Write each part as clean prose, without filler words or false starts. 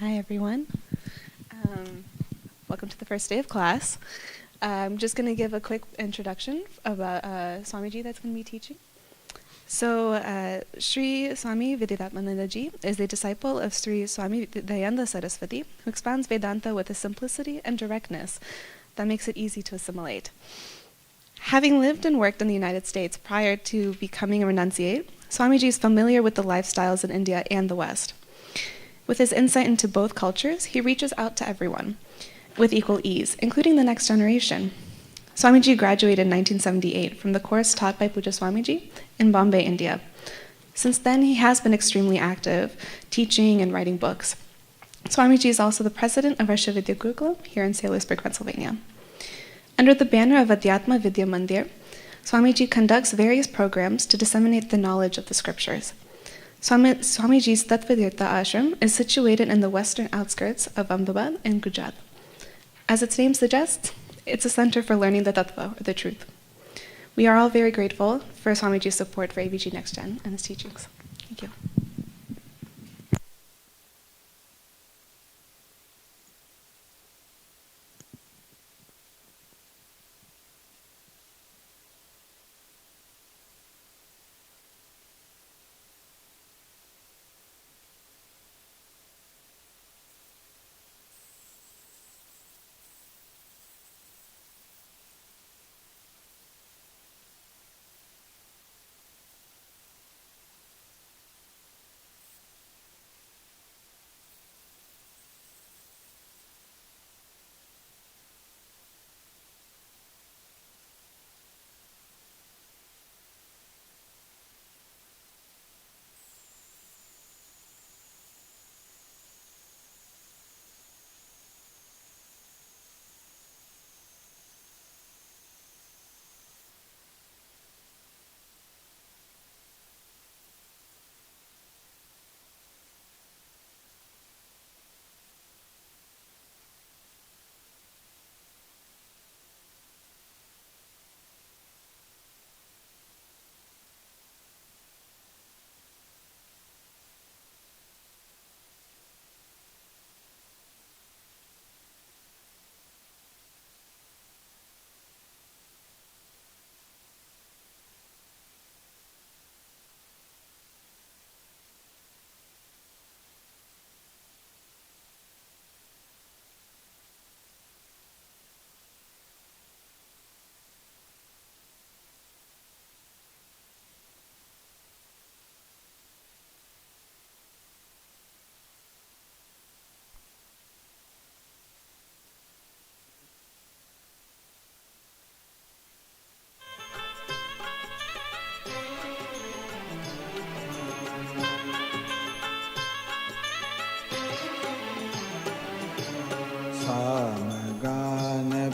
Hi, everyone. Welcome to the first day of class. I'm just going to give a quick introduction about Swamiji that's going to be teaching. So, Sri Swami Viditatmananda ji is a disciple of Sri Swami Dayananda Saraswati, who expounds Vedanta with a simplicity and directness that makes it easy to assimilate. Having lived and worked in the United States prior to becoming a renunciate, Swamiji is familiar with the lifestyles in India and the West. With his insight into both cultures, he reaches out to everyone with equal ease, including the next generation. Swamiji graduated in 1978 from the course taught by Puja Swamiji in Bombay, India. Since then, he has been extremely active, teaching and writing books. Swamiji is also the president of our Shividya Gurukula here in Salisbury, Pennsylvania. Under the banner of Adhyatma Vidya Mandir, Swamiji conducts various programs to disseminate the knowledge of the scriptures. Swamiji's Tattvatirtha ashram is situated in the western outskirts of Ahmedabad in Gujarat. As its name suggests, it's a center for learning the tattva, or the truth. We are all very grateful for Swamiji's support for ABG Next Gen and his teachings. Thank you.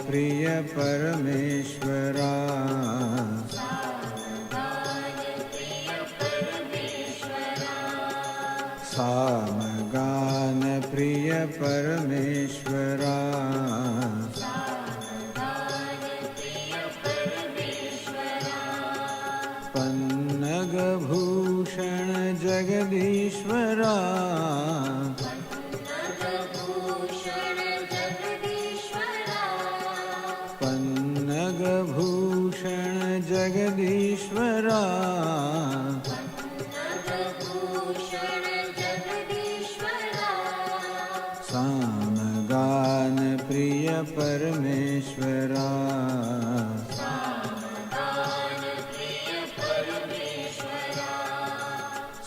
प्रिय परमेश्वरा सामगान प्रिय परमेश्वरा पन्नग भूषण जगदीश्वरा भूषण जगदीश्वरा सामगान प्रिय परमेश्वरा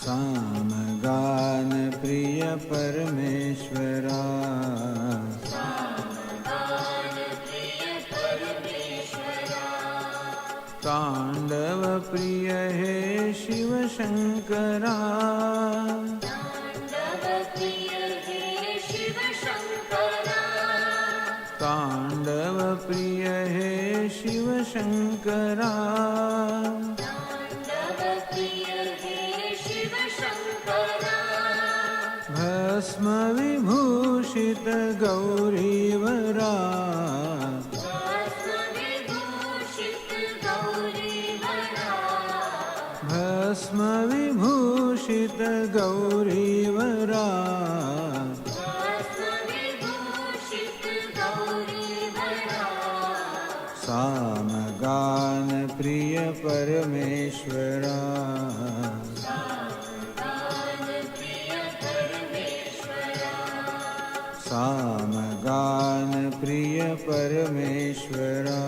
सामगान प्रिय परमेश्वरा तांडव प्रिय हे शिव शंकरा तांडव प्रिय हे शिव शंकरा भस्म विभूषित गौरीवरा भस्म विभूषित गौरीवरा परमेश्वरा सामगान प्रिय परमेश्वरा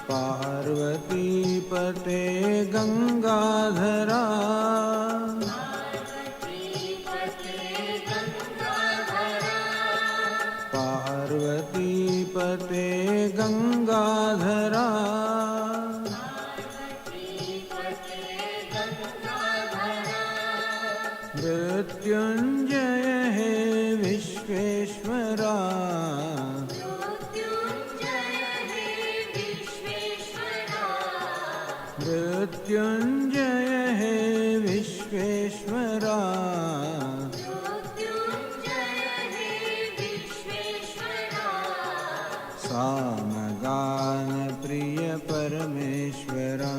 पार्वती पते गंगाधरा पार्वती पते गंगाधरा मृत्युंजय हे विश्वेश्वरा मृत्युंजय हे विश्वेश्वरा सामगान प्रिय परमेश्वरा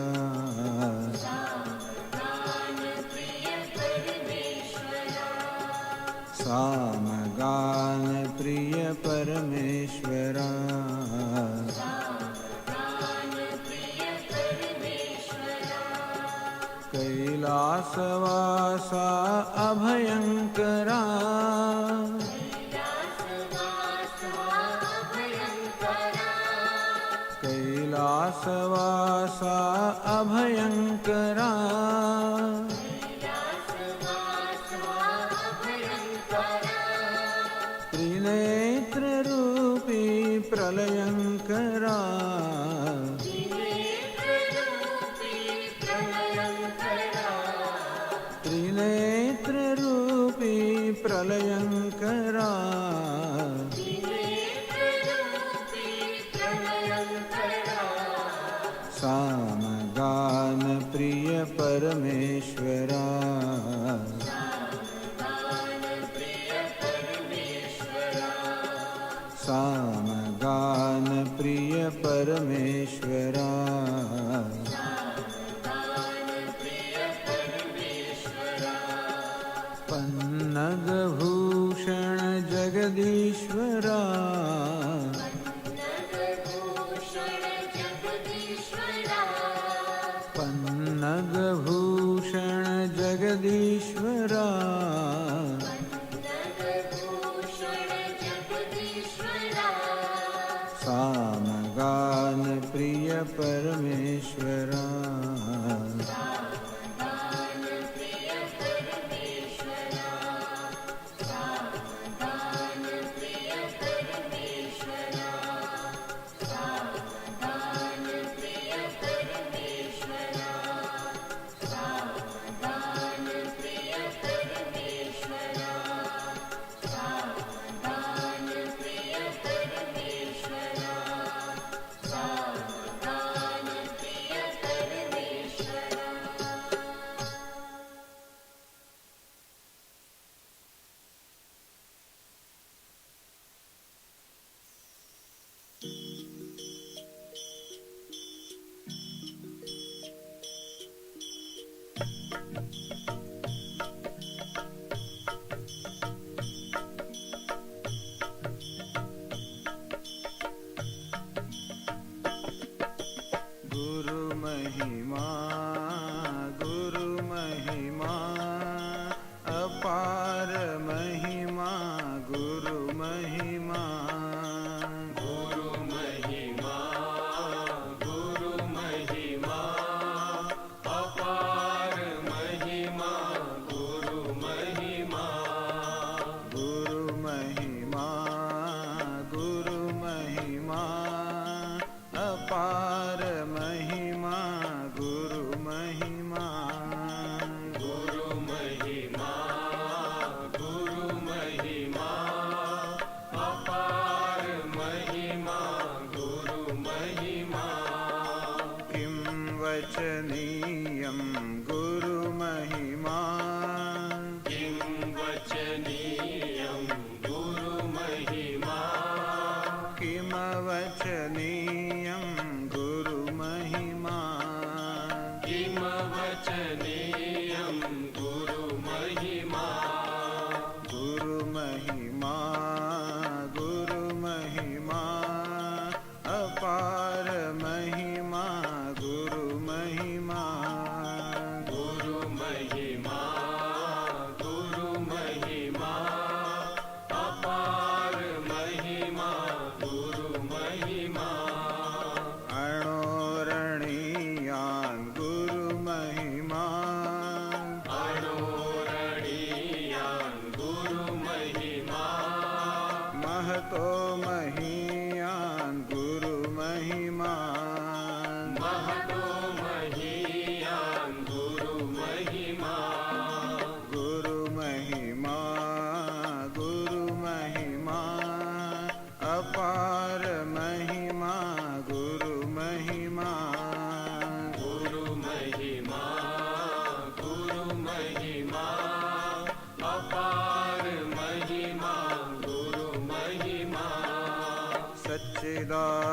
सामगान प्रिय परमेश्वरा कैलासवासा अभयंकरा कैलासवासा अभयंकरा त्रिनेत्र रूपी प्रलयंकरा त्रिनेत्र रूपी प्रलयंकरा सामगान प्रिय परमेश्वरा सामगान प्रिय परमेश्वरा पन्नग भूषण जगदीश्वरा पन्नग भूषण जगदीश्वरा सामगान प्रिय परमेश्वरा वचनीयं गुरु महिमा किं वचनीयं गुरु महिमा किम वचनीयं गुरु महिमा किं वचनीयं गुरु महिमा गुरु महिमा गुरु महिमा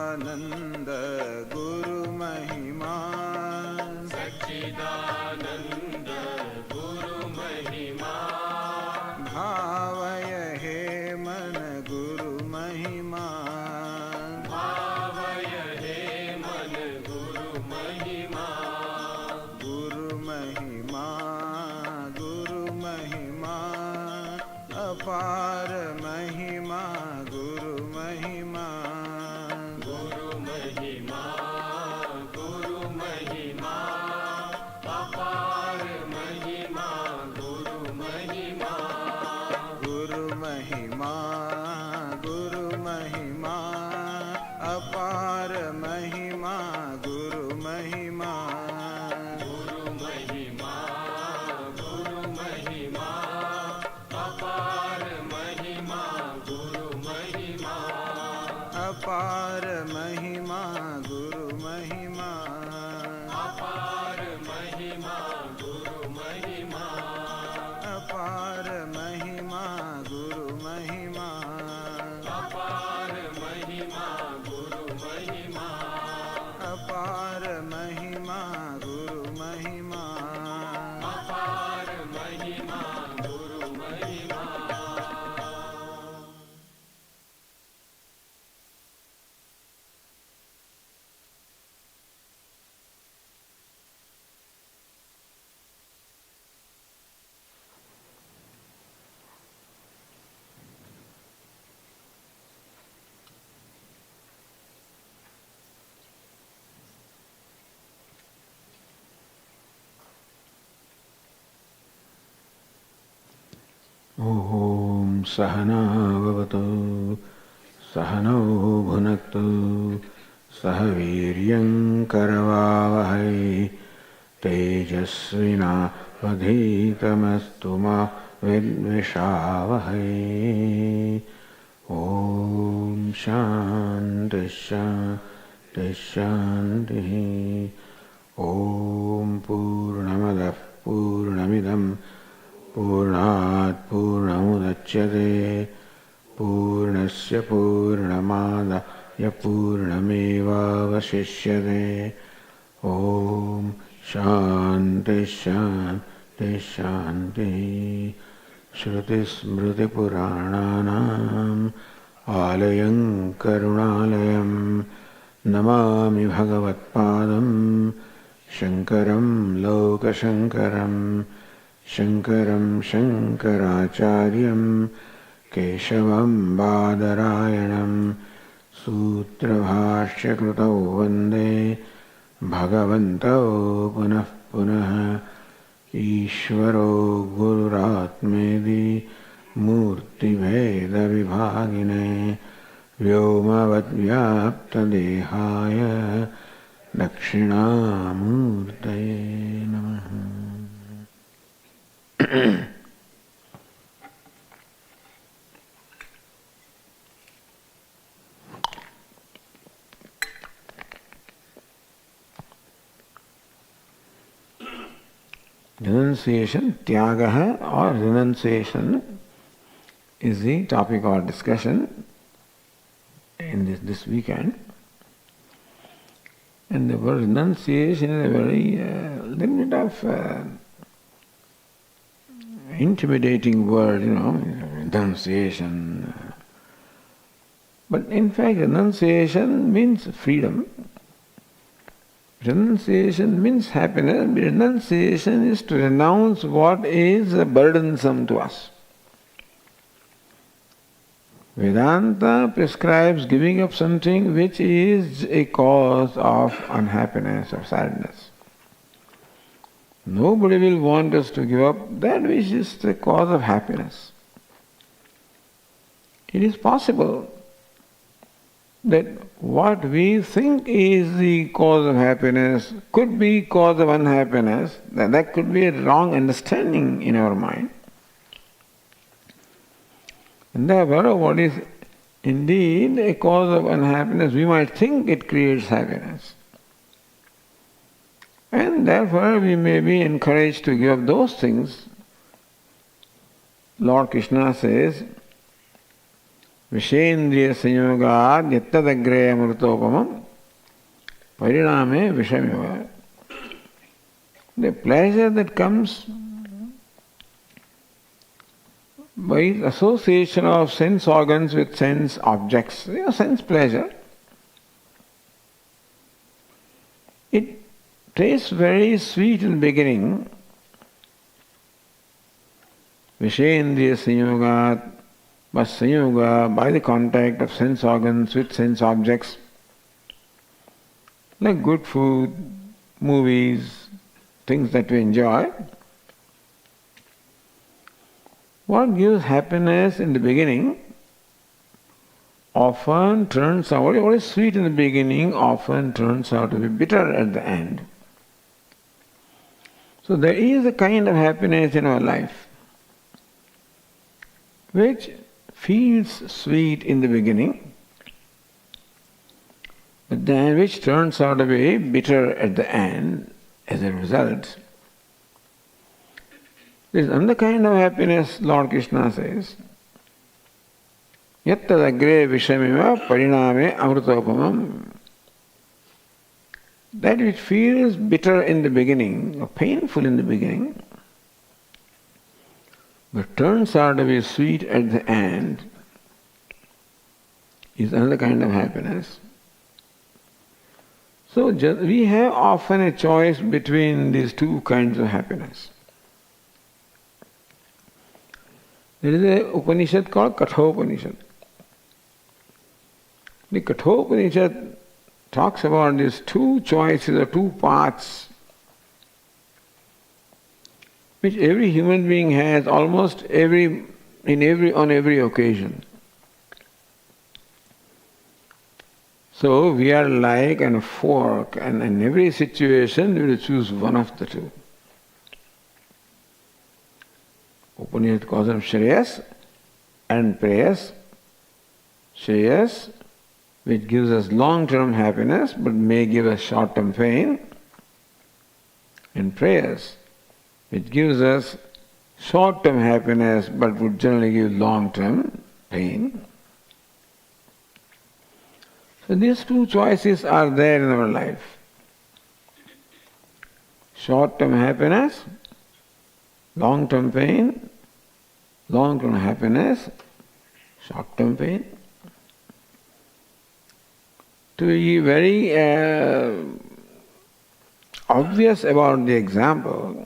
सच्चिदानंद गुरु महिमा सच्चिदानंद गुरु महिमा भावय हे मन गुरु महिमा भावय हे मन गुरु महिमा गुरु महिमा गुरु महिमा अपार महिमा गुरु महिमा गुरु महिमा गुरु महिमा अपार महिमा गुरु महिमा गुरु महिमा गुरु महिमा अपार महिमा गुरु महिमा गुरु महिमा गुरु महिमा अपार महिमा गुरु महिमा अपार महिमा गुरु महिमा अपार महिमा गुरु महिमा अपार महिमा गुरु महिमा अपार महिमा गुरु महिमा अपार महिमा गुरु महिमा अपार महिमा गुरु महिमा ॐ सहना भवतु सहनौ भुनक्तु सह वीर्यङ्करवावहै तेजस्विनावधीतमस्तु मा विद्विषावहै ॐ शान्तिः शान्तिः शान्तिः ॐ पूर्णमदः पूर्णमिदं पूर्णात् पूर्णमुदच्यते पूर्णस्य पूर्णमादाय पूर्णमेवावशिष्यते ॐ शान्तिः शान्तिः शान्तिः श्रुतिस्मृतिपुराणानाम् आलयं करुणालयं नमामि भगवत्पादं शङ्करं लोकशङ्करं शङ्करं शङ्कराचार्यं केशवं बादरायणं सूत्रभाष्यकृतौ वन्दे भगवन्तौ पुनः पुनः ईश्वरो गुरुरात्मेति मूर्तिभेदविभागिने व्योमवद्व्याप्तदेहाय दक्षिणामूर्तये नमः। Renunciation, Tyāga or renunciation is the topic of discussion in this weekend. And the word renunciation is a very little bit of intimidating word, renunciation. But in fact, renunciation means freedom. Renunciation means happiness. Renunciation is to renounce what is burdensome to us. Vedanta prescribes giving up something which is a cause of unhappiness or sadness. Nobody will want us to give up that which is the cause of happiness. It is possible that what we think is the cause of happiness could be cause of unhappiness, that could be a wrong understanding in our mind. And therefore, what is indeed a cause of unhappiness, we might think it creates happiness. And therefore, we may be encouraged to give up those things. Lord Krishna says, Vishendriya sanyogat yattadagre amrutopamam pariname vishamiva. The pleasure that comes by association of sense organs with sense objects, sense pleasure, it tastes very sweet in the beginning. Vishendriya sanyogat, but sanyoga, by the contact of sense organs with sense objects, like good food, movies, things that we enjoy. What gives happiness in the beginning often turns out, what is sweet in the beginning often turns out to be bitter at the end. So there is a kind of happiness in our life which feels sweet in the beginning, but then which turns out to be bitter at the end as a result. There is another kind of happiness, Lord Krishna says, yattadagre vishamiva pariname amrutopamam. That which feels bitter in the beginning, or painful in the beginning, but turns out to be sweet at the end, is another kind of happiness. So we have often a choice between these two kinds of happiness. There is an Upanishad called Kathopanishad. The Kathopanishad talks about these two choices or two paths which every human being has almost on every occasion. So we are like a fork, and in every situation we will choose one of the two. Upanishad calls them Shreyas and Preyas. Shreyas, which gives us long-term happiness but may give us short-term pain, and Preyas, which gives us short-term happiness but would generally give long-term pain. So these two choices are there in our life. Short-term happiness, long-term pain, long-term happiness, short-term pain. To be very obvious about the example,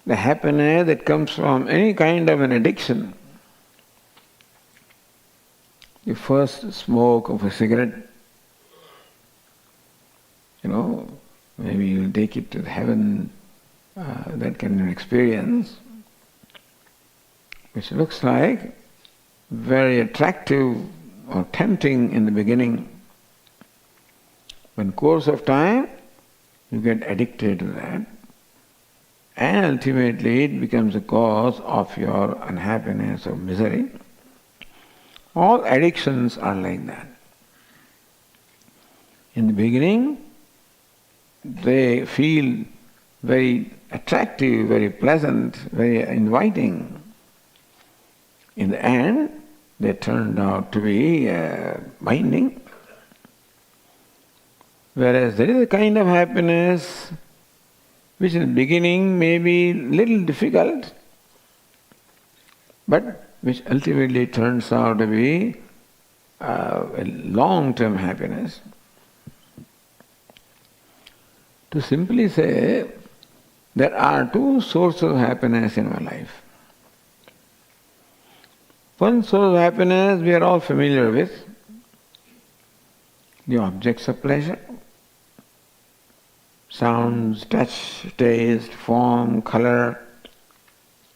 the happiness that comes from any kind of an addiction, the first smoke of a cigarette, maybe you'll take it to heaven, that kind of experience, which looks like very attractive or tempting in the beginning. But in course of time, you get addicted to that, and ultimately it becomes a cause of your unhappiness or misery. All addictions are like that. In the beginning, they feel very attractive, very pleasant, very inviting. In the end, they turned out to be binding. Whereas there is a kind of happiness which in the beginning may be little difficult, but which ultimately turns out to be a long-term happiness. To simply say, there are two sources of happiness in our life. One source of happiness we are all familiar with, the objects of pleasure. Sounds, touch, taste, form, color,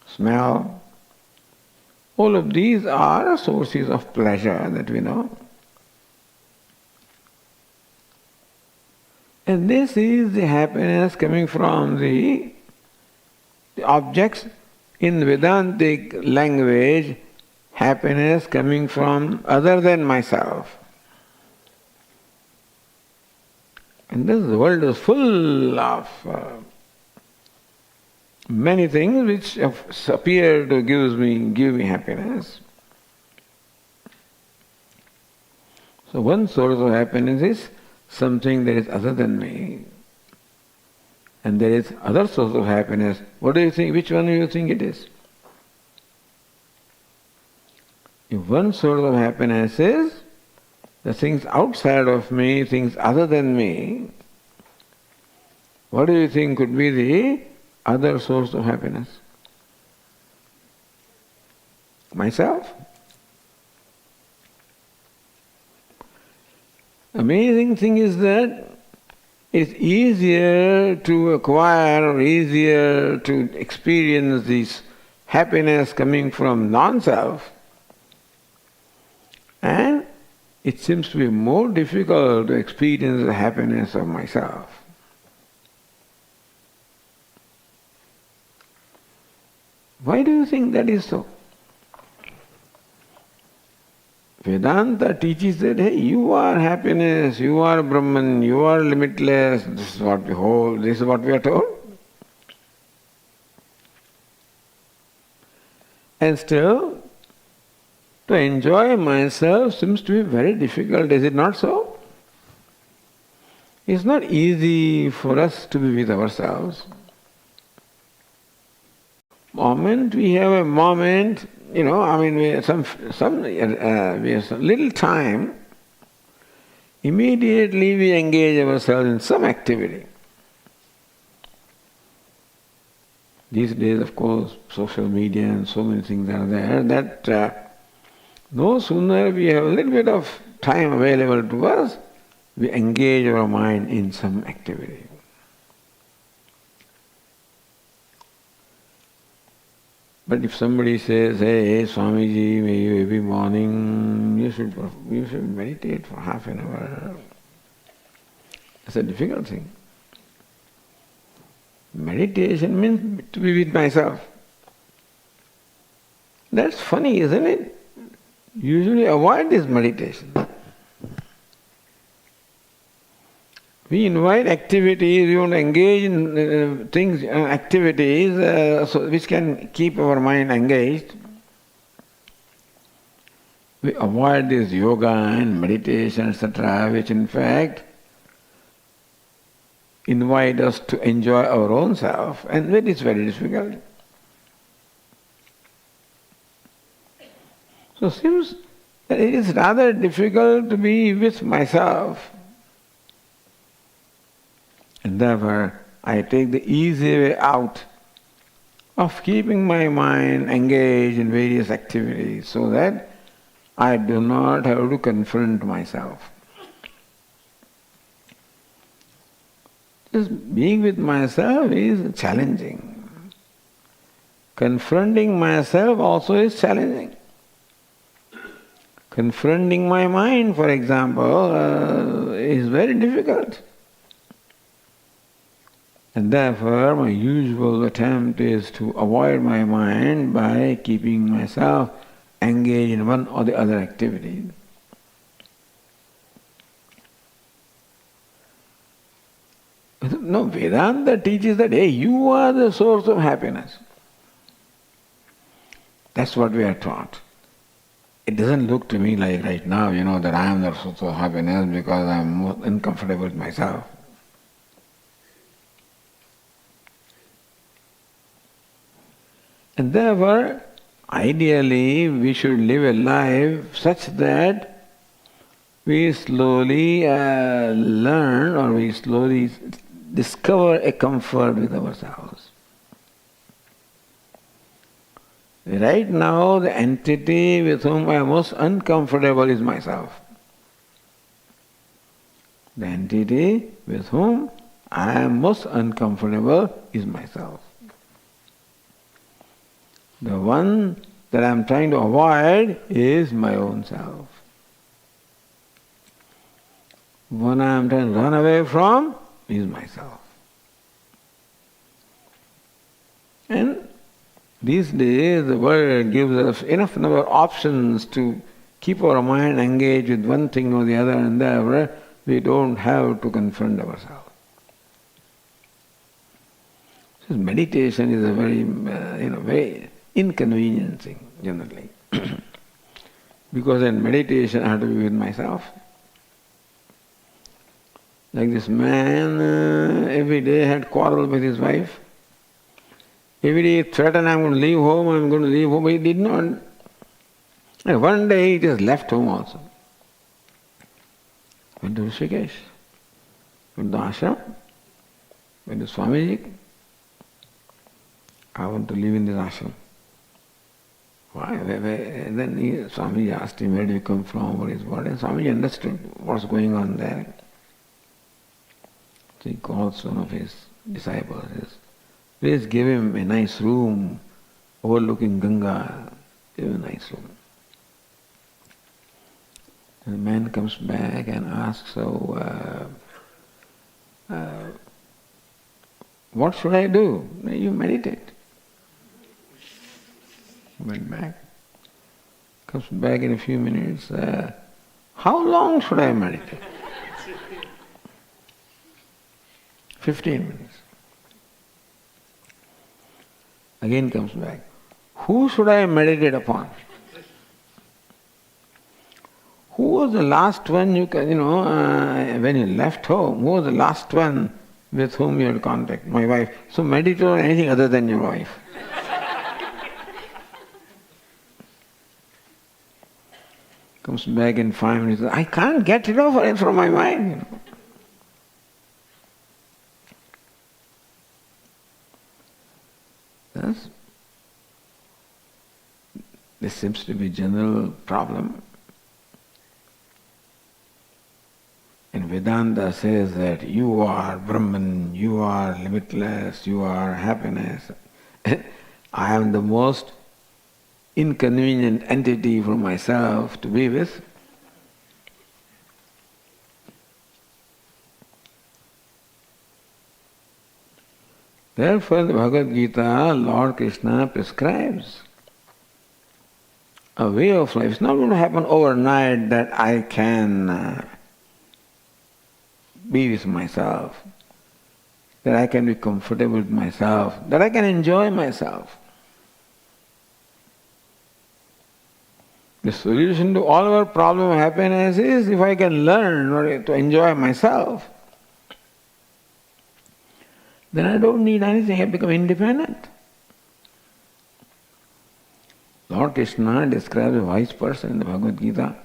smell. All of these are sources of pleasure that we know. And this is the happiness coming from the objects. In Vedantic language, happiness coming from other than myself. And this world is full of many things which appear to give me happiness. So one source of happiness is something that is other than me. And there is other source of happiness. What do you think? Which one do you think it is? If one source of happiness is the things outside of me, things other than me, what do you think could be the other source of happiness? Myself. Amazing thing is that it's easier to acquire or easier to experience this happiness coming from non-self, and it seems to be more difficult to experience the happiness of myself. Why do you think that is so? Vedanta teaches that, hey, you are happiness, you are Brahman, you are limitless, this is what we hold, this is what we are told. And still, to enjoy myself seems to be very difficult, is it not so? It's not easy for us to be with ourselves. Moment we have a moment, we have some little time, immediately we engage ourselves in some activity. These days, of course, social media and so many things are there that no sooner we have a little bit of time available to us, we engage our mind in some activity. But if somebody says, hey, Swamiji, maybe every morning you should meditate for half an hour, it's a difficult thing. Meditation means to be with myself. That's funny, isn't it? Usually avoid this meditation. We invite activities, we want to engage in activities which can keep our mind engaged. We avoid this yoga and meditation, etc., which in fact invite us to enjoy our own self, and that is very difficult. So it seems that it is rather difficult to be with myself. And therefore, I take the easy way out of keeping my mind engaged in various activities so that I do not have to confront myself. Just being with myself is challenging. Confronting myself also is challenging. Confronting my mind, for example, is very difficult. And therefore, my usual attempt is to avoid my mind by keeping myself engaged in one or the other activity. No, Vedanta teaches that, hey, you are the source of happiness. That's what we are taught. It doesn't look to me like right now, that I am the source of happiness because I am uncomfortable with myself. And therefore, ideally, we should live a life such that we slowly learn or we slowly discover a comfort with ourselves. Right now, the entity with whom I am most uncomfortable is myself. The entity with whom I am most uncomfortable is myself. The one that I am trying to avoid is my own self. One I am trying to run away from is myself. And these days the world gives us enough number of options to keep our mind engaged with one thing or the other, and therefore we don't have to confront ourselves. So meditation is a very, very inconvenient thing generally. Because in meditation I have to be with myself. Like this man every day had quarrel with his wife. Every day he threatened, I'm going to leave home, I'm going to leave home. But he did not. And one day he just left home also. Went to Rishikesh, went to ashram, went to Swamiji. I want to live in this ashram. Why? And then Swamiji asked him, where do you come from, what is what? And Swamiji understood what's going on there. So he calls one of his disciples, says, please give him a nice room overlooking Ganga. Give him a nice room. And the man comes back and asks, so, what should I do? You meditate. Went back. Comes back in a few minutes. How long should I meditate? 15 minutes. Again comes back. Who should I meditate upon? Who was the last one when you left home, who was the last one with whom you had contact? My wife. So meditate on anything other than your wife. Comes back in 5 minutes. I can't get rid of it from my mind. Yes? This seems to be a general problem. And Vedanta says that you are Brahman, you are limitless, you are happiness. I am the most inconvenient entity for myself to be with. Therefore, in the Bhagavad Gītā, Lord Krishna prescribes a way of life. It's not going to happen overnight that I can be with myself, that I can be comfortable with myself, that I can enjoy myself. The solution to all our problem of happiness is if I can learn to enjoy myself, then I don't need anything, I become independent. Lord Krishna describes a wise person in the Bhagavad Gītā.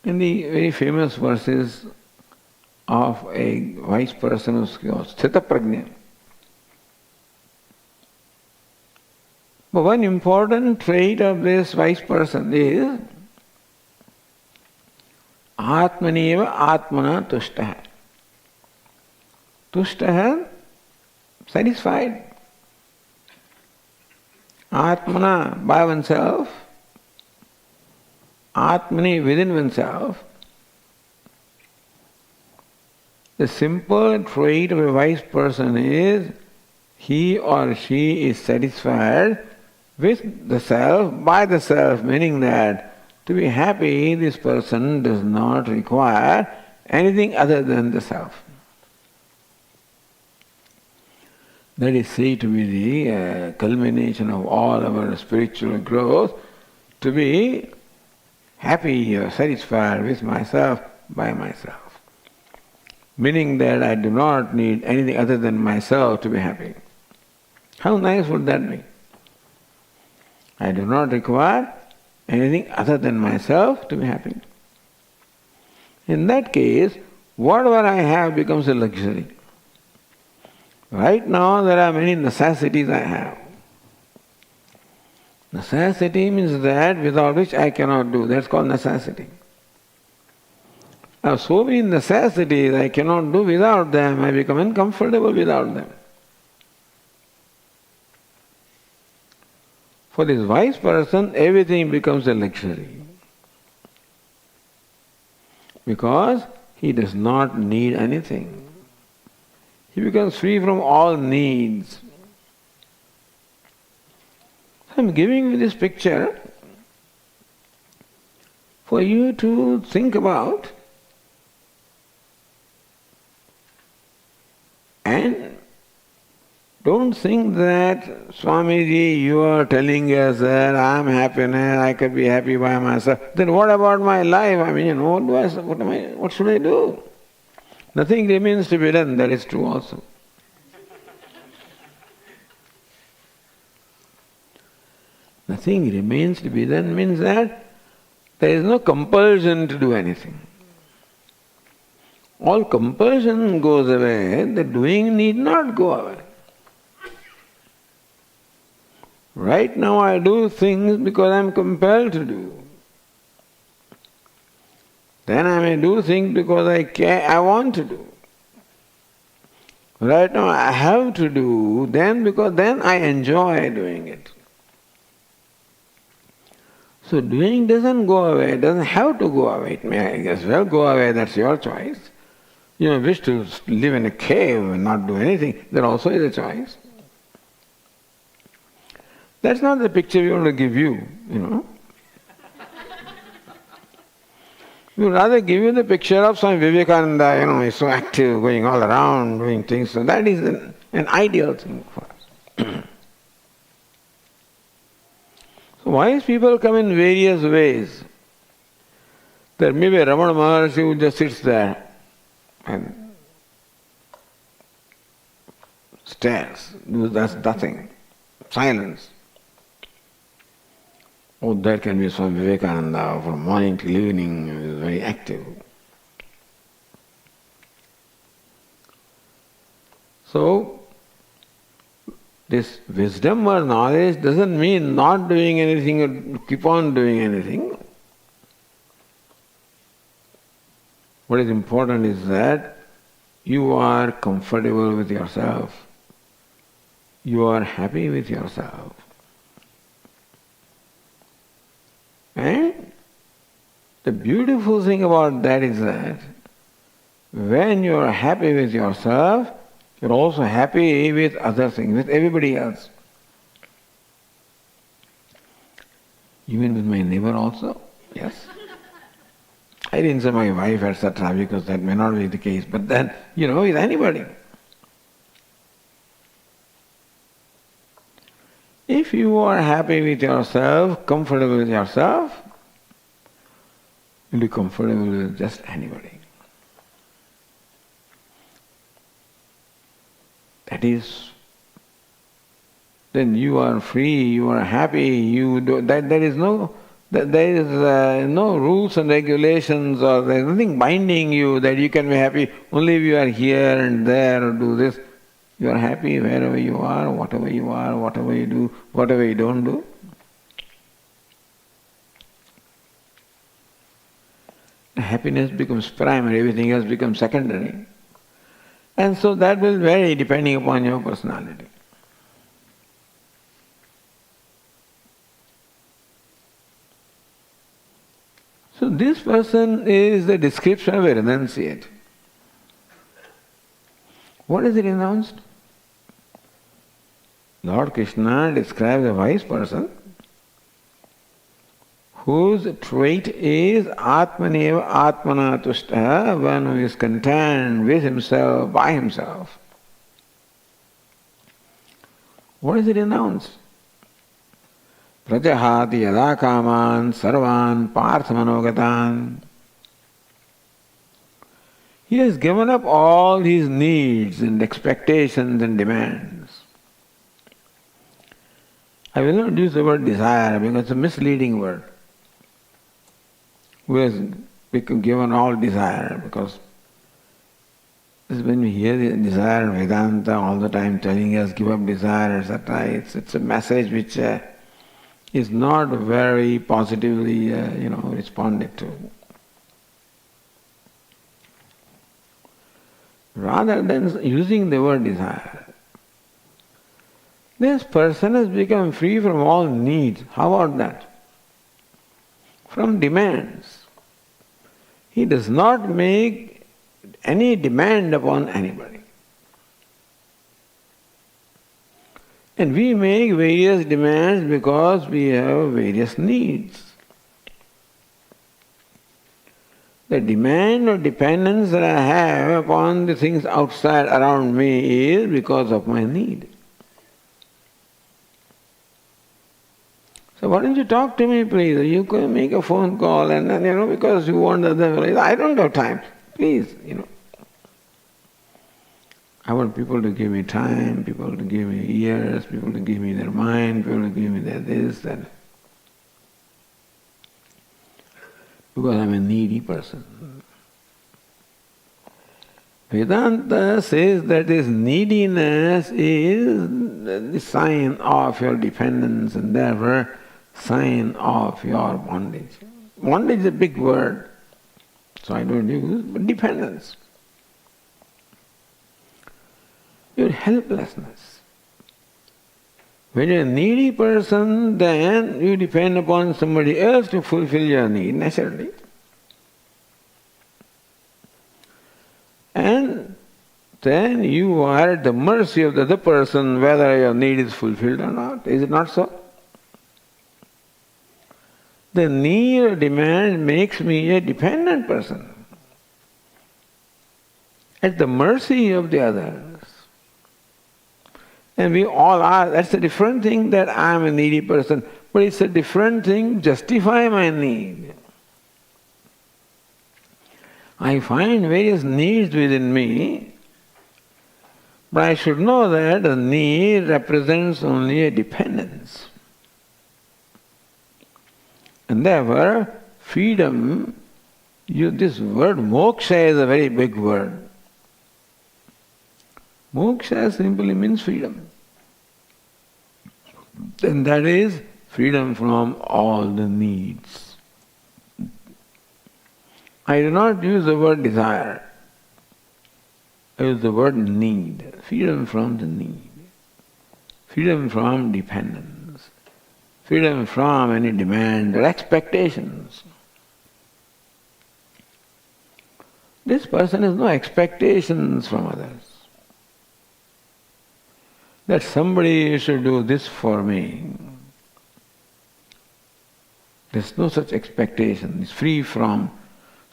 In the very famous verses of a wise person who's called Sthita Prajna. But one important trait of this wise person is Atmaneva Atmana Tushtaha. Tushtaha, satisfied. Atmana, by oneself. Atmani, within oneself. The simple trait of a wise person is he or she is satisfied with the self, by the self, meaning that to be happy, this person does not require anything other than the self. That is said to be the culmination of all our spiritual growth, to be happy or satisfied with myself, by myself. Meaning that I do not need anything other than myself to be happy. How nice would that be? I do not require anything other than myself to be happy. In that case, whatever I have becomes a luxury. Right now there are many necessities I have. Necessity means that without which I cannot do. That's called necessity. I have so many necessities I cannot do without them. I become uncomfortable without them. For this wise person, everything becomes a luxury. Because he does not need anything. He becomes free from all needs. I'm giving you this picture for you to think about and Don't think that, Swamiji, you are telling us that I am happiness, I could be happy by myself. Then what about my life? I mean, what should I do? Nothing remains to be done, that is true also. Nothing remains to be done means that there is no compulsion to do anything. All compulsion goes away, the doing need not go away. Right now I do things because I am compelled to do. Then I may do things because I want to do. Right now I have to do, because then I enjoy doing it. So doing doesn't go away, it doesn't have to go away. It may as well go away, that's your choice. You may wish to live in a cave and not do anything, that also is a choice. That's not the picture we want to give you, We would rather give you the picture of Swami Vivekananda, he's so active, going all around, doing things. So that is an ideal thing for us. So wise people come in various ways. There may be a Ramana Maharshi who just sits there and stares, does nothing, silence. Oh, there can be Swami Vivekananda from morning till evening, is very active. So, this wisdom or knowledge doesn't mean not doing anything or keep on doing anything. What is important is that you are comfortable with yourself. You are happy with yourself. And the beautiful thing about that is that when you are happy with yourself, you are also happy with other things, with everybody else. Even with my neighbor also, yes. I didn't say my wife, etc., because that may not be the case, but then, with anybody. If you are happy with yourself, comfortable with yourself, you'll be comfortable with just anybody. That is, then you are free, you are happy, there is no rules and regulations, or there is nothing binding you that you can be happy only if you are here and there or do this. You are happy wherever you are, whatever you do, whatever you don't do. Happiness becomes primary, everything else becomes secondary. And so that will vary depending upon your personality. So this person is the description of a renunciate. What is it renounced? Lord Krishna describes a wise person whose trait is Atmaneva Atmana Tushta, one who is content with himself, by himself. What is it renounced? Prajahati yada kaman sarvan parthamanogatan. He has given up all his needs and expectations and demands. I will not use the word desire because it's a misleading word. Who has given all desire? Because when we hear the desire in Vedanta all the time telling us give up desire, etc., it's a message which is not very positively responded to. Rather than using the word desire, this person has become free from all needs. How about that? From demands. He does not make any demand upon anybody. And we make various demands because we have various needs. The demand or dependence that I have upon the things outside around me is because of my need. So why don't you talk to me, please? You can make a phone call and then, because you want the other, I don't have time. Please, I want people to give me time, people to give me ears, people to give me their mind, people to give me their this, that. Because I'm a needy person. Vedanta says that this neediness is the sign of your dependence and therefore sign of your bondage. Bondage is a big word, so I don't use it, but dependence. Your helplessness. When you're a needy person, then you depend upon somebody else to fulfill your need, naturally. And then you are at the mercy of the other person whether your need is fulfilled or not. Is it not so? The need or demand makes me a dependent person, at the mercy of the others. And we all are. That's a different thing that I am a needy person, but it's a different thing justify my need. I find various needs within me, but I should know that the need represents only a dependence. And therefore, freedom, this word moksha is a very big word. Moksha simply means freedom. And that is freedom from all the needs. I do not use the word desire. I use the word need. Freedom from the need. Freedom from dependence. Freedom from any demand or expectations. This person has no expectations from others. That somebody should do this for me. There's no such expectation. It's free from.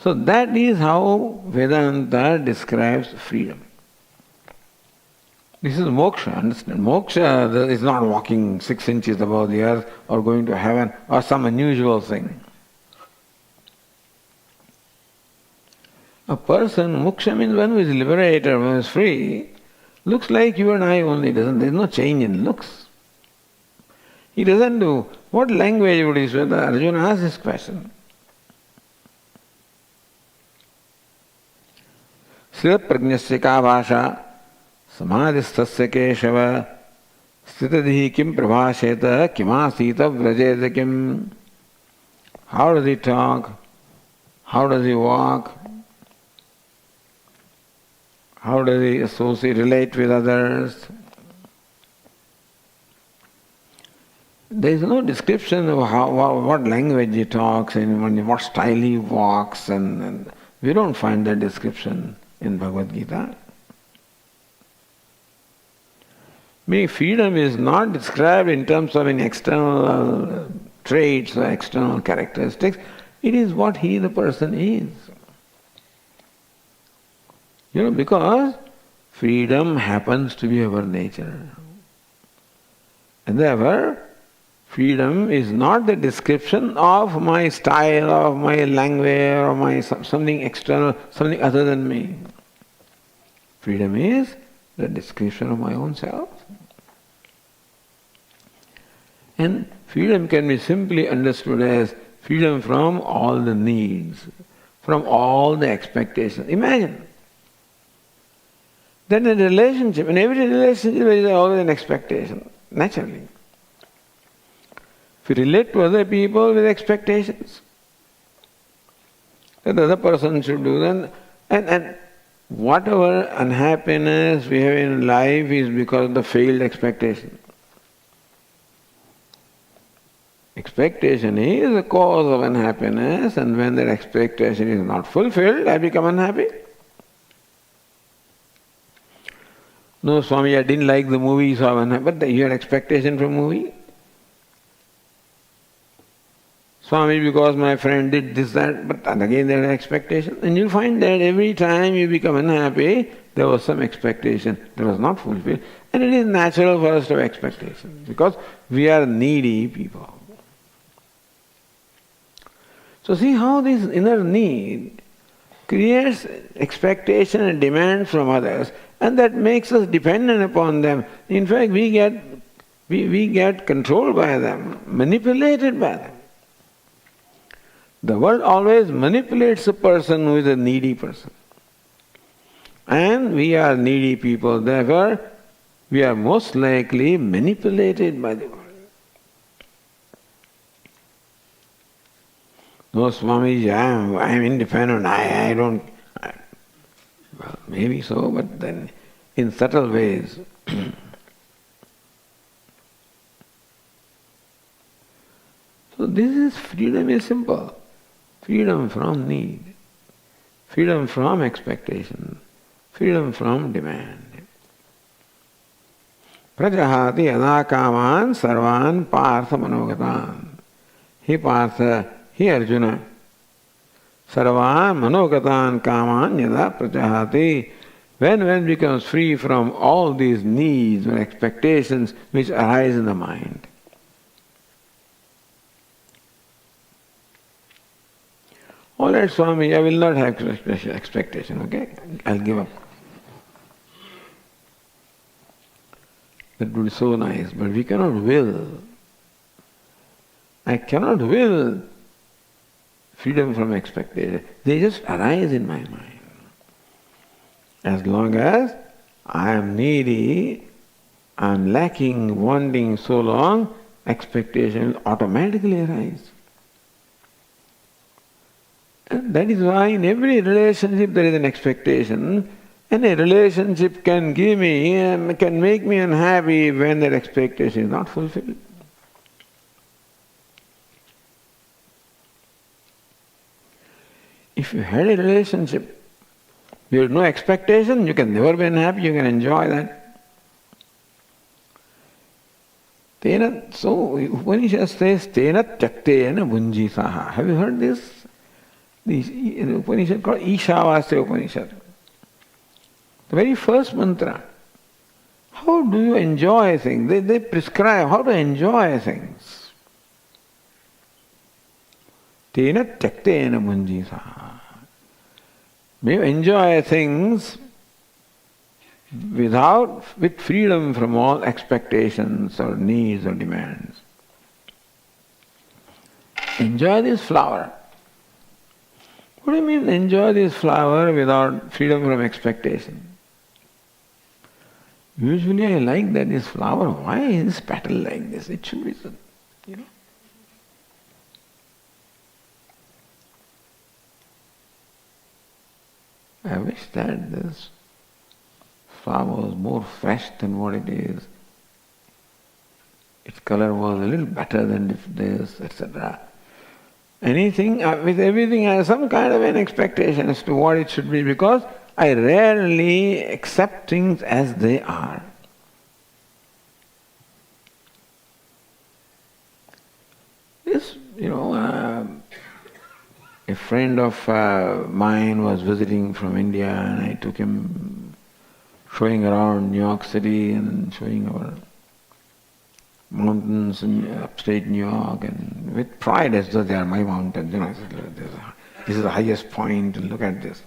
So that is how Vedanta describes freedom. This is moksha, understand? Moksha is not walking 6 inches above the earth or going to heaven or some unusual thing. A person, moksha means one who is liberated, one who is free, looks like you and I only, there's no change in looks. He doesn't do, what language would he speak? Arjuna asked this question. Sthita prajnasya ka bhasha samadhisthasya keshava sthitadhi kim prabhasheta kimasita vrajeta kim. How does he talk? How does he walk? How does he relate with others? There is no description of what language he talks and what style he walks, and we don't find that description in Bhagavad Gītā. Meaning freedom is not described in terms of any external traits or external characteristics. It is what he, the person, is. Because freedom happens to be our nature. And therefore, freedom is not the description of my style, of my language, or my something external, something other than me. Freedom is the description of my own self. And freedom can be simply understood as freedom from all the needs, from all the expectations. Imagine. Then in a relationship, in every relationship there is always an expectation, naturally. If you relate to other people with expectations, that the other person should do, then, and whatever unhappiness we have in life is because of the failed expectation. Expectation is the cause of unhappiness, and when that expectation is not fulfilled, I become unhappy. No, Swami, I didn't like the movie, so I'm unhappy. But you had expectation from movie? Swami, because my friend did this, that, but again there is expectation. And you'll find that every time you become unhappy, there was some expectation that was not fulfilled. And it is natural for us to have expectations, because we are needy people. So see how this inner need creates expectation and demand from others, and that makes us dependent upon them. In fact, we get controlled by them, manipulated by them. The world always manipulates a person who is a needy person. And we are needy people, therefore we are most likely manipulated by the world. No, Swamiji, I am independent, I don't... Well, maybe so, but then in subtle ways. So this is freedom is simple. Freedom from need, freedom from expectation, freedom from demand. Prajahati adakaman sarvan partha manogatan. He partha, he Arjuna, sarvan manogatan kaman yada prajahati. When one becomes free from all these needs or expectations which arise in the mind. All right, Swami, I will not have expectation, okay? I'll give up. That would be so nice, but we cannot will. I cannot will freedom from expectation. They just arise in my mind. As long as I am needy, I am lacking, wanting so long, expectation will automatically arise. And that is why in every relationship there is an expectation, and a relationship can give me, can make me unhappy when that expectation is not fulfilled. If you had a relationship, there is no expectation, you can never be unhappy, you can enjoy that. So Upanishad says, Tena Tyaktena Bunjisaha. Have you heard this? This Upanishad called Ishavasya Upanishad. The very first mantra. How do you enjoy things? They prescribe how to enjoy things. Tena Tyaktena Bunjisaha. May you enjoy things with freedom from all expectations or needs or demands. Enjoy this flower. What do you mean enjoy this flower without freedom from expectation? Usually I like that this flower, why is this petal like this? It should be so, I wish that this flower was more fresh than what it is. Its color was a little better than this, etc. Anything, with everything I have some kind of an expectation as to what it should be, because I rarely accept things as they are. This, a friend of mine was visiting from India, and I took him showing around New York City and showing our mountains in upstate New York, and with pride as though they are my mountains. I said, this is the highest point, look at this.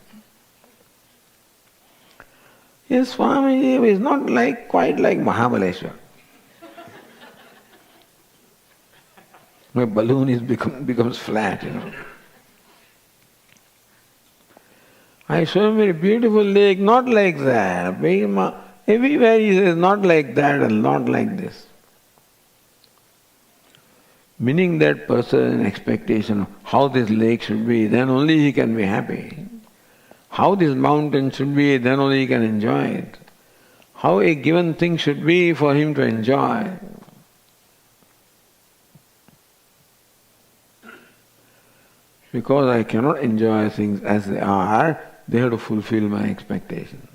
Yes, Swamiji is not quite like Mahabaleshwar. My balloon becomes flat, I show him a very beautiful lake, not like that. Everywhere he says not like that and not like this. Meaning that person expectation of how this lake should be, then only he can be happy. How this mountain should be, then only he can enjoy it. How a given thing should be for him to enjoy. Because I cannot enjoy things as they are, they have to fulfill my expectations.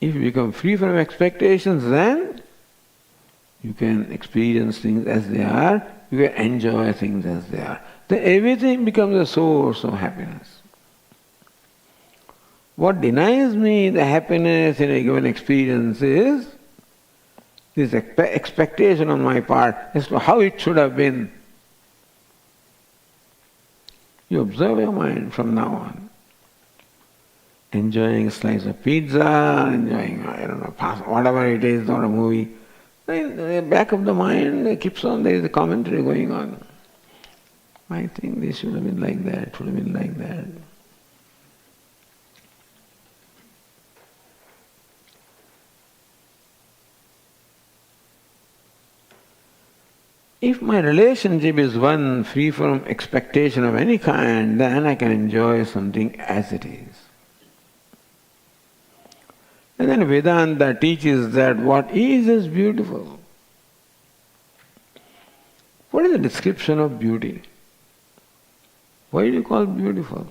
If you become free from expectations, then you can experience things as they are, you can enjoy things as they are. Then everything becomes a source of happiness. What denies me the happiness in a given experience is this expectation on my part as to how it should have been. You observe your mind from now on. Enjoying a slice of pizza, enjoying, whatever it is, or a movie. In the back of the mind, it keeps on, there is a commentary going on. I think this should have been like that, should have been like that. If my relationship is one free from expectation of any kind, then I can enjoy something as it is. And then Vedanta teaches that what is beautiful. What is the description of beauty? Why do you call it beautiful?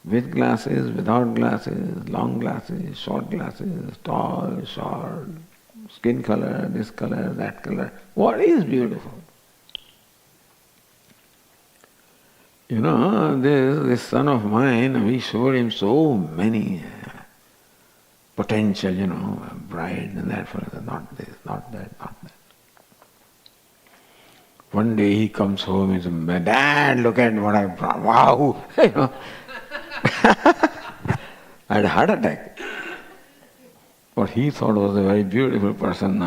With glasses, without glasses, long glasses, short glasses, tall, short, skin color, this color, that color. What is beautiful? This son of mine, we showed him so many potential, bride and that further, not this, not that, not that. One day he comes home and says, Dad, look at what I brought. Wow! I had a heart attack. What he thought was a very beautiful person.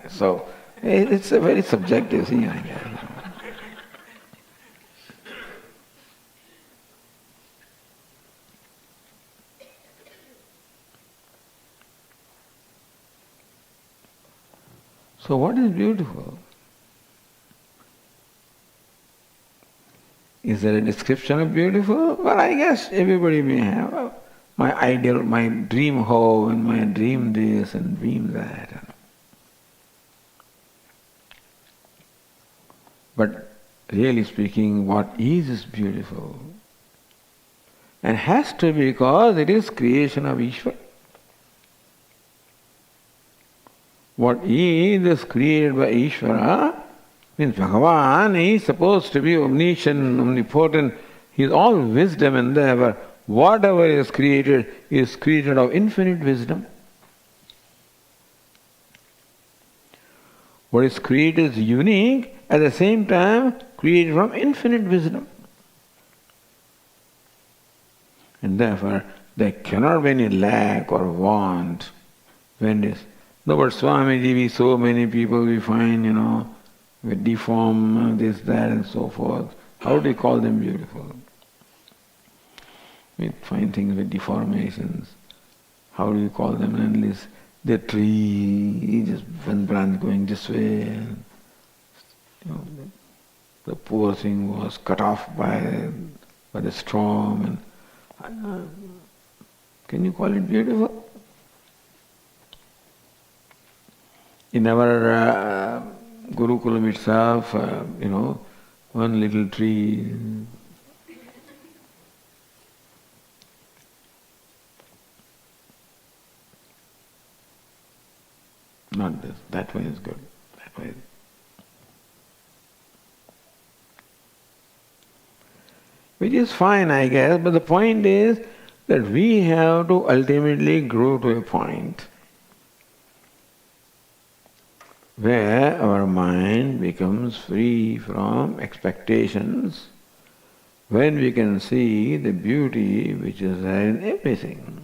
So it's a very subjective thing, I guess. So what is beautiful? Is there a description of beautiful? Well, I guess everybody may have. My ideal, my dream home, and my dream this and dream that. But really speaking, what is beautiful? And has to be because it is creation of Ishvara. What is created by Ishvara means Bhagavan is supposed to be omniscient, omnipotent. He is all wisdom and endeavor. Whatever is created of infinite wisdom. What is created is unique, at the same time created from infinite wisdom. And therefore there cannot be any lack or want when this. No, but Swamiji, we so many people we find, with deform this, that and so forth. How do you call them beautiful? We find things with deformations. How do you call them? And the tree, just one branch going this way. And, the poor thing was cut off by the storm. And can you call it beautiful? In our Gurukulam itself, one little tree. Not this, that way is good, that way. Which is fine, I guess, but the point is that we have to ultimately grow to a point where our mind becomes free from expectations, when we can see the beauty which is there in everything.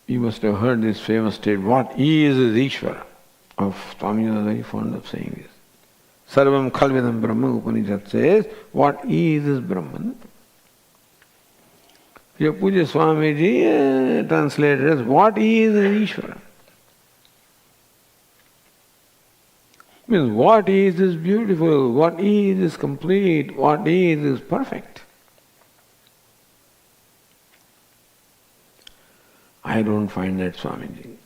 You must have heard this famous statement, what is Ishvara? Swami was very fond of saying this. Sarvam Khalvidam Brahma Upanishad says, what is Brahman? Your Puja Swamiji translated as, what is Ishvara? Means what is beautiful, what is complete, what is perfect. I don't find that, Swamiji.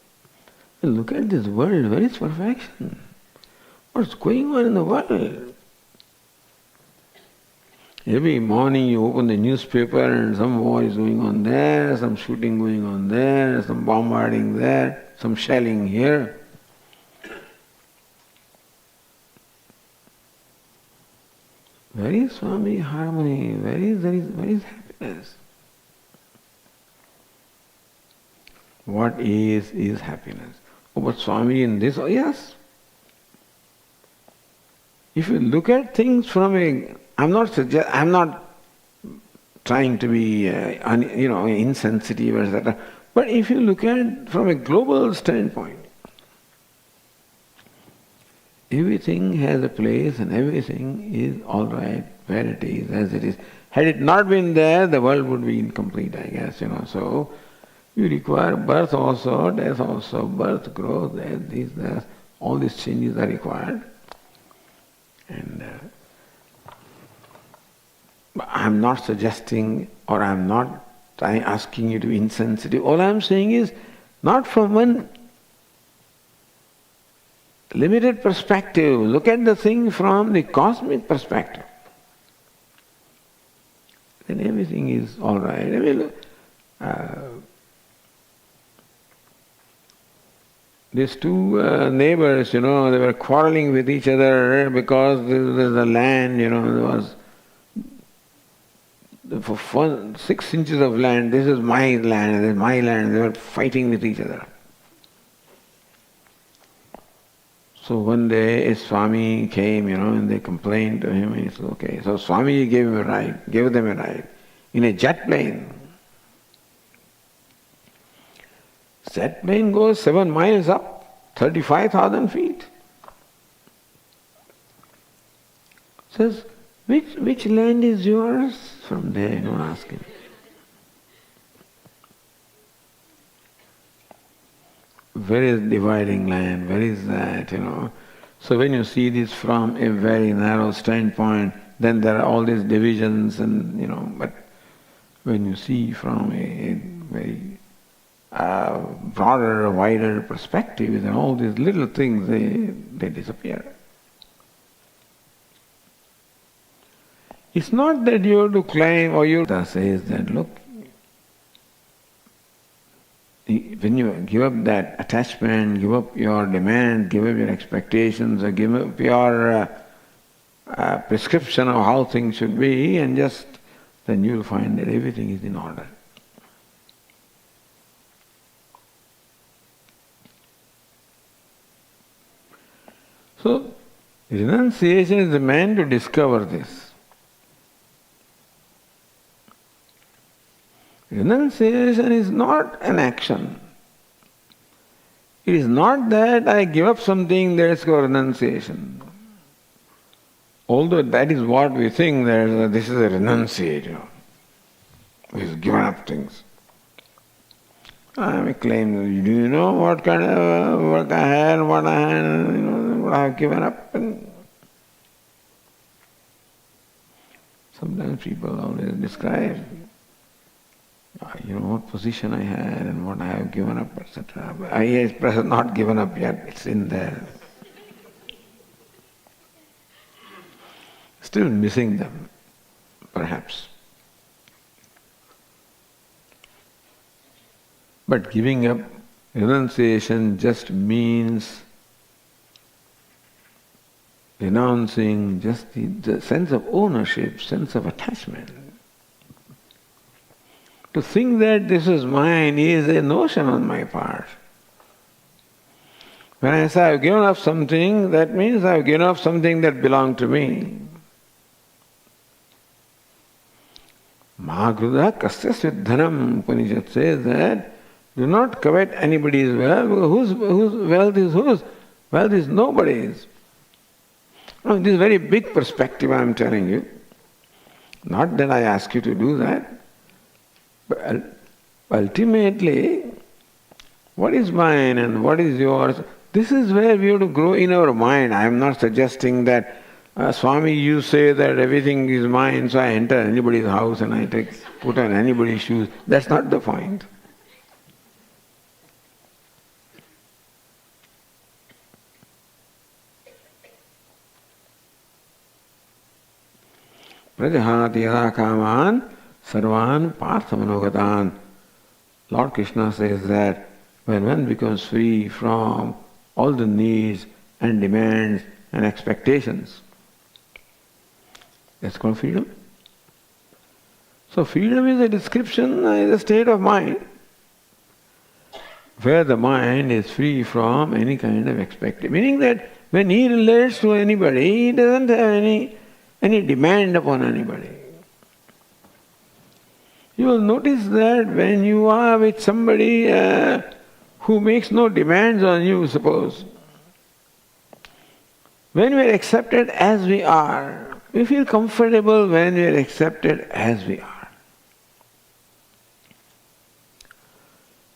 Look at this world, where is perfection? What's going on in the world? Every morning you open the newspaper and some war is going on there, some shooting going on there, some bombarding there, some shelling here. Where is Swami harmony? Where is happiness? What is happiness. Oh, but Swami in this, oh yes. If you look at things from I'm not trying to be, insensitive, etc. But if you look at it from a global standpoint, everything has a place and everything is all right where it is, as it is. Had it not been there, the world would be incomplete, I guess, So you require birth also, death also, birth, growth, death, this, that, all these changes are required. And I'm not suggesting or I'm not asking you to be insensitive. All I'm saying is, not from one limited perspective. Look at the thing from the cosmic perspective. Then everything is all right. I mean, these two neighbors, they were quarreling with each other because there's a land, there was for 6 inches of land, this is my land, this is my land, they were fighting with each other. So one day a Swami came, and they complained to him, and he said, okay. So Swami gave them a ride in a jet plane. Jet plane goes 7 miles up, 35,000 feet. Says, which land is yours? From there, asking. Where is dividing land? Where is that, So when you see this from a very narrow standpoint, then there are all these divisions and, but when you see from a very broader, wider perspective, then all these little things, they disappear. It's not that you have to claim or you says that, look, when you give up that attachment, give up your demand, give up your expectations, or give up your prescription of how things should be, and then you'll find that everything is in order. So, renunciation is the man to discover this. Renunciation is not an action. It is not that I give up something, that is called renunciation. Although that is what we think, that this is a renunciator who has given up things. I may claim, do you know what kind of work I had, what I had, what I have given up? And sometimes people always describe, what position I had and what I have given up, etc. I have not given up yet, it's in there. Still missing them, perhaps. But giving up renunciation just means renouncing just the sense of ownership, sense of attachment. To think that this is mine is a notion on my part. When I say I've given up something, that means I've given up something that belonged to me. Mahagruda kasya siddhanam, Upanishad says that do not covet anybody's wealth, because whose wealth is whose? Wealth is nobody's. Now, this is a very big perspective I am telling you. Not that I ask you to do that. But ultimately, what is mine and what is yours, this is where we have to grow in our mind. I am not suggesting that, Swami, you say that everything is mine, so I enter anybody's house and I put on anybody's shoes. That's not the point. Prajahati yada kaman sarvan parthamanogatan. Lord Krishna says that when one becomes free from all the needs and demands and expectations, that's called freedom. So freedom is a description, is a state of mind where the mind is free from any kind of expectation. Meaning that when he relates to anybody, he doesn't have any demand upon anybody. You will notice that when you are with somebody who makes no demands on you, suppose, when we are accepted as we are, we feel comfortable when we are accepted as we are.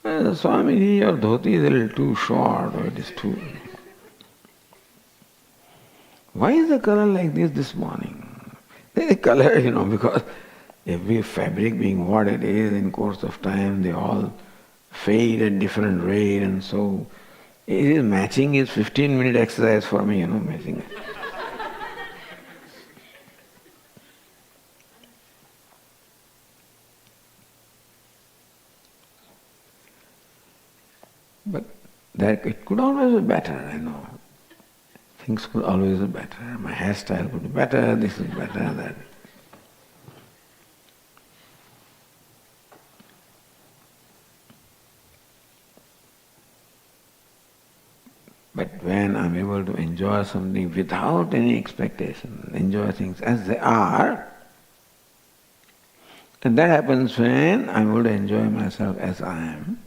Swamiji, your dhoti is a little too short, or it is too... Why is the color like this morning? The color, because every fabric being what it is, in course of time, they all fade at different rate, and so it is matching is 15-minute exercise for me, matching. But that it could always be better, I know. Things could always be better. My hairstyle could be better, this is better, that. But when I'm able to enjoy something without any expectation, enjoy things as they are, and that happens when I'm able to enjoy myself as I am.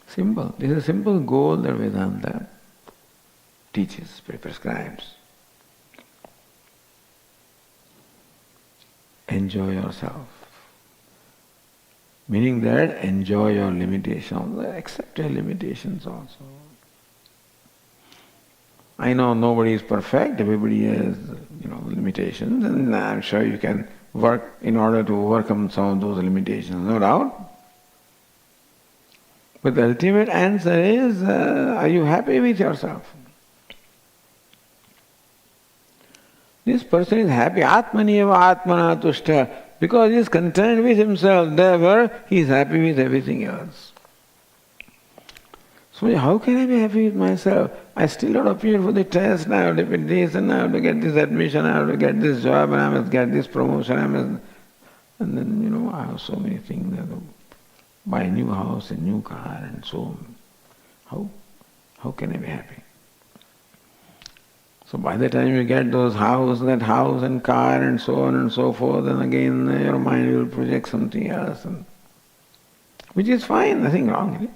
Simple. This is a simple goal that Vedanta teaches, prescribes. Enjoy yourself. Meaning that enjoy your limitations, accept your limitations also. I know nobody is perfect, everybody has limitations, and I'm sure you can work in order to overcome some of those limitations, no doubt. But the ultimate answer is, are you happy with yourself? This person is happy, Atmaniyeva Atmana Tushta, because he is content with himself, therefore he is happy with everything else. So how can I be happy with myself? I still not appear for the test, I have to get this, and I have to get this admission, I have to get this job, and I must get this promotion, and then I have so many things. Buy a new house, a new car, and so on. How can I be happy? So by the time you get that house and car and so on and so forth, and again your mind will project something else, which is fine, nothing wrong in it.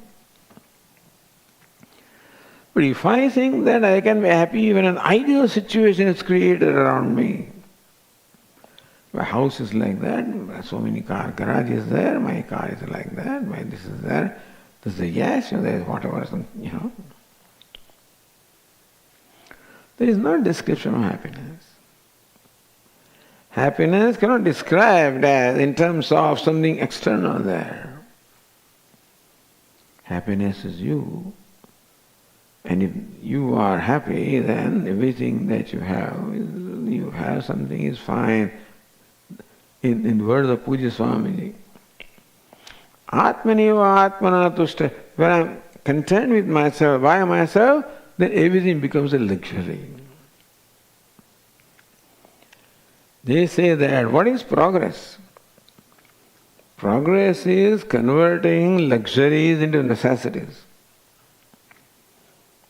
But if I think that I can be happy when an ideal situation is created around me, my house is like that, so many garage is there, my car is like that, my this is there, this is a yes, there is whatever, There is no description of happiness. Happiness cannot be described as in terms of something external there. Happiness is you. And if you are happy, then everything that you have something is fine. In the words of Puja Swamiji, Atmaneva Atmana Tushta, when I'm content with myself, by myself, then everything becomes a luxury. They say that, what is progress? Progress is converting luxuries into necessities.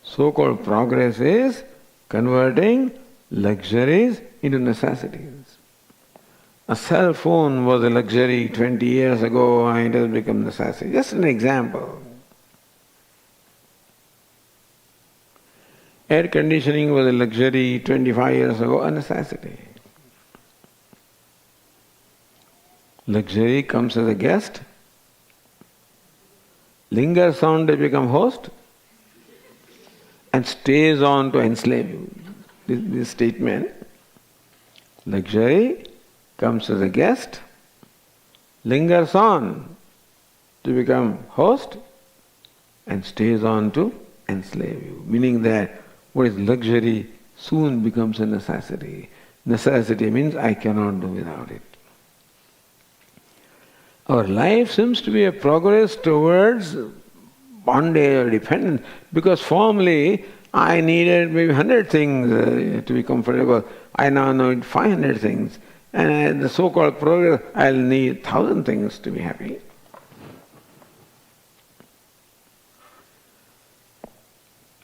So-called progress is converting luxuries into necessities. A cell phone was a luxury 20 years ago and it has become necessity. Just an example. Air conditioning was a luxury 25 years ago, a necessity. Luxury comes as a guest, lingers on to become host, and stays on to enslave you. This statement, luxury comes as a guest, lingers on to become host, and stays on to enslave you. Meaning that what is luxury soon becomes a necessity. Necessity means I cannot do without it. Our life seems to be a progress towards bondage or dependence, because formerly I needed maybe 100 things to be comfortable. I now need 500 things. And the so-called progress, I'll need 1,000 things to be happy.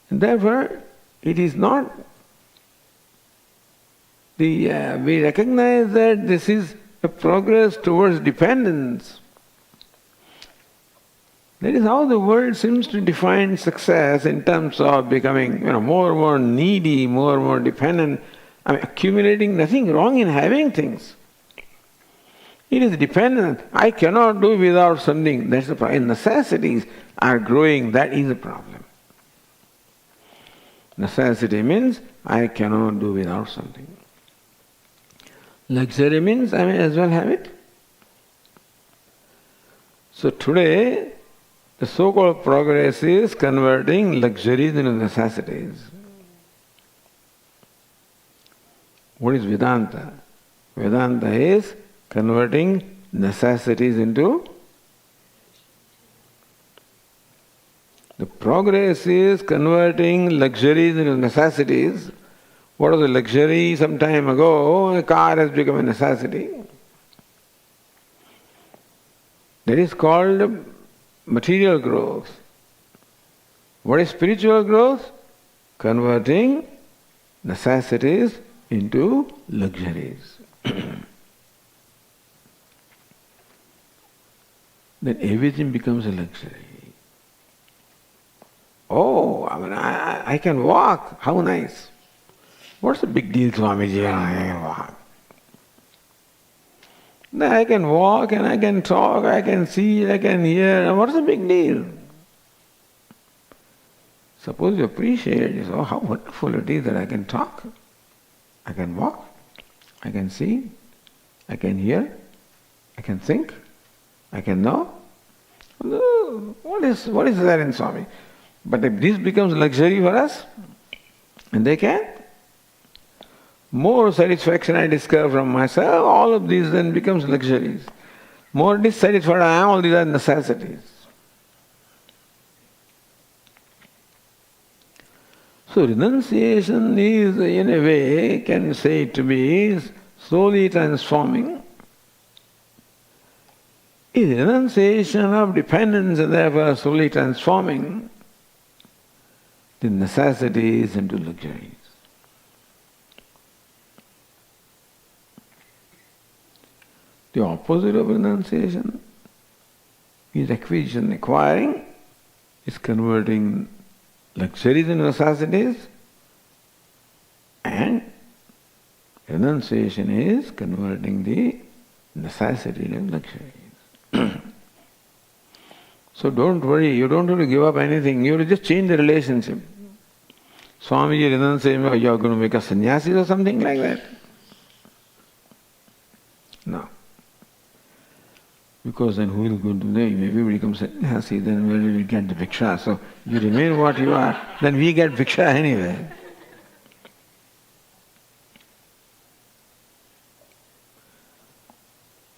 And therefore, it is not we recognize that this is a progress towards dependence. That is how the world seems to define success in terms of becoming more and more needy, more and more dependent. I mean, accumulating, nothing wrong in having things. It is dependent. I cannot do without something. That's the problem. Necessities are growing. That is the problem. Necessity means I cannot do without something. Luxury means I may as well have it. So today, the so-called progress is converting luxuries into necessities. What is Vedanta? Vedanta is converting necessities into... The progress is converting luxuries into necessities. What was a luxury some time ago? A car has become a necessity. That is called material growth. What is spiritual growth? Converting necessities into luxuries. Then everything becomes a luxury. Oh, I can walk. How nice. What's the big deal, Swamiji? I can walk. Then I can walk and I can talk, I can see, I can hear. What's the big deal? Suppose you appreciate it, you say, oh, how wonderful it is that I can talk, I can walk, I can see, I can hear, I can think, I can know. What is there in Swami? But if this becomes luxury for us, and they can, more satisfaction I discover from myself, all of these then becomes luxuries. More dissatisfied I am, all these are necessities. So renunciation is, in a way, can you say it to be, slowly transforming. Is renunciation of dependence and therefore slowly transforming the necessities into luxuries. The opposite of renunciation is acquisition, acquiring, is converting luxuries into necessities, and renunciation is converting the necessity into luxuries. So don't worry, you don't have to give up anything, you have to just change the relationship. Swamiji doesn't say, oh, you're going to make a sannyasi or something like that. No. Because then who will go to them? If everybody becomes sannyasi, then where will we get the bhiksha? So you remain what you are, then we get bhiksha anyway.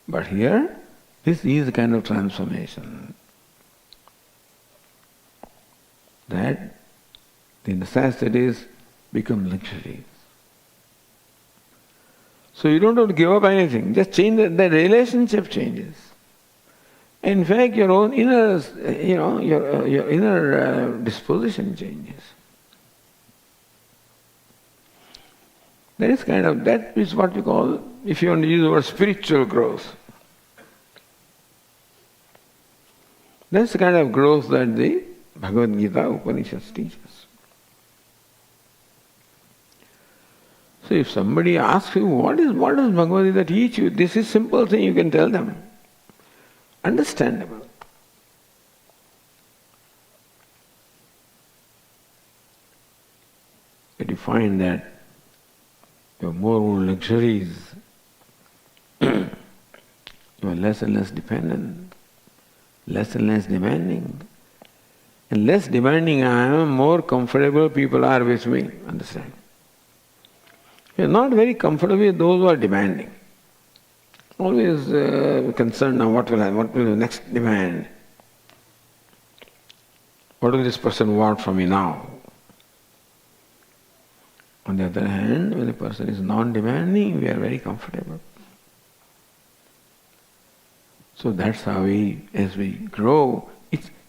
But here, this is a kind of transformation. That the necessities become luxuries. So you don't have to give up anything, just change the relationship changes. In fact, your own inner, your inner disposition changes. That is what we call, if you want to use the word spiritual growth. That's the kind of growth that the Bhagavad Gītā Upanishads teach us. So if somebody asks you, what does Bhagavad Gītā teach you? This is simple thing you can tell them. Understandable. But you find that you have more and more luxuries, you are less and less dependent, less and less demanding. And less demanding I am, more comfortable people are with me. Understand? You are not very comfortable with those who are demanding. Always concerned now what will the next demand? What will this person want from me now? On the other hand, when a person is non-demanding, we are very comfortable. So that's how as we grow,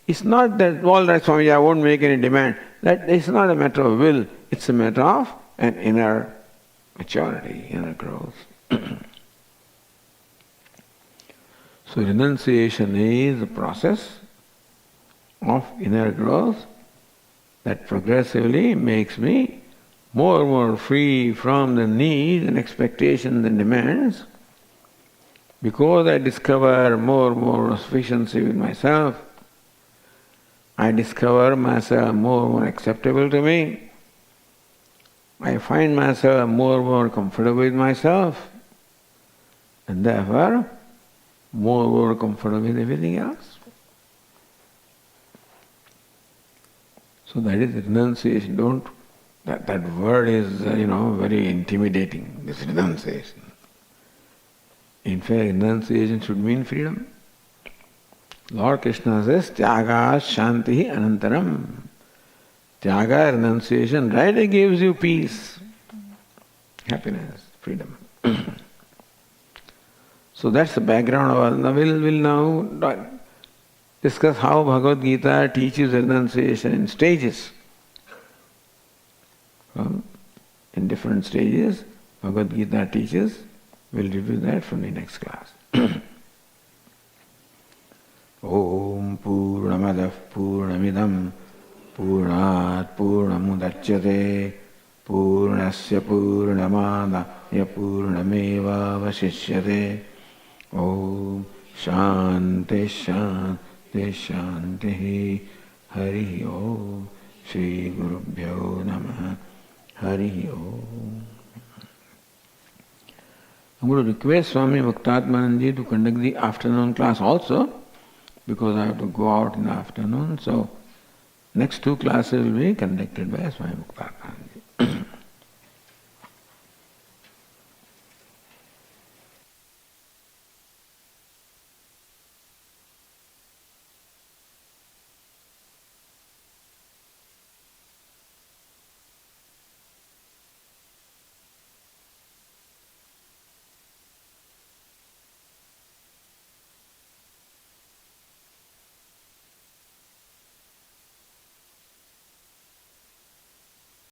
It's not that, all right, Swamiji, I won't make any demand. That is not a matter of will, it's a matter of an inner maturity, inner growth. So renunciation is a process of inner growth that progressively makes me more and more free from the needs and expectations and demands, because I discover more and more sufficiency with myself. I discover myself more and more acceptable to me. I find myself more and more comfortable with myself, and therefore more and more comfortable with everything else. So that is renunciation. That word is, very intimidating, this renunciation. In fact, renunciation should mean freedom. Lord Krishna says, Tyāga shanti anantaram. Tyāga, renunciation, right, gives you peace, happiness, freedom. So that's the background of our. We'll now discuss how Bhagavad Gītā teaches renunciation in stages. In different stages, Bhagavad Gītā teaches. We'll review that from the next class. Om Purnamadah Purnamidam Purnat Purnamudachyate Purnasya Purnamadaya Purnameva Vasishyate. Om Shanti Shanti Shanti Hari Om Shri Gurubhyo Namaha Hari Om. I'm going to request Swami Viditatmananda to conduct the afternoon class also, because I have to go out in the afternoon. So next two classes will be conducted by Swami Viditatmananda.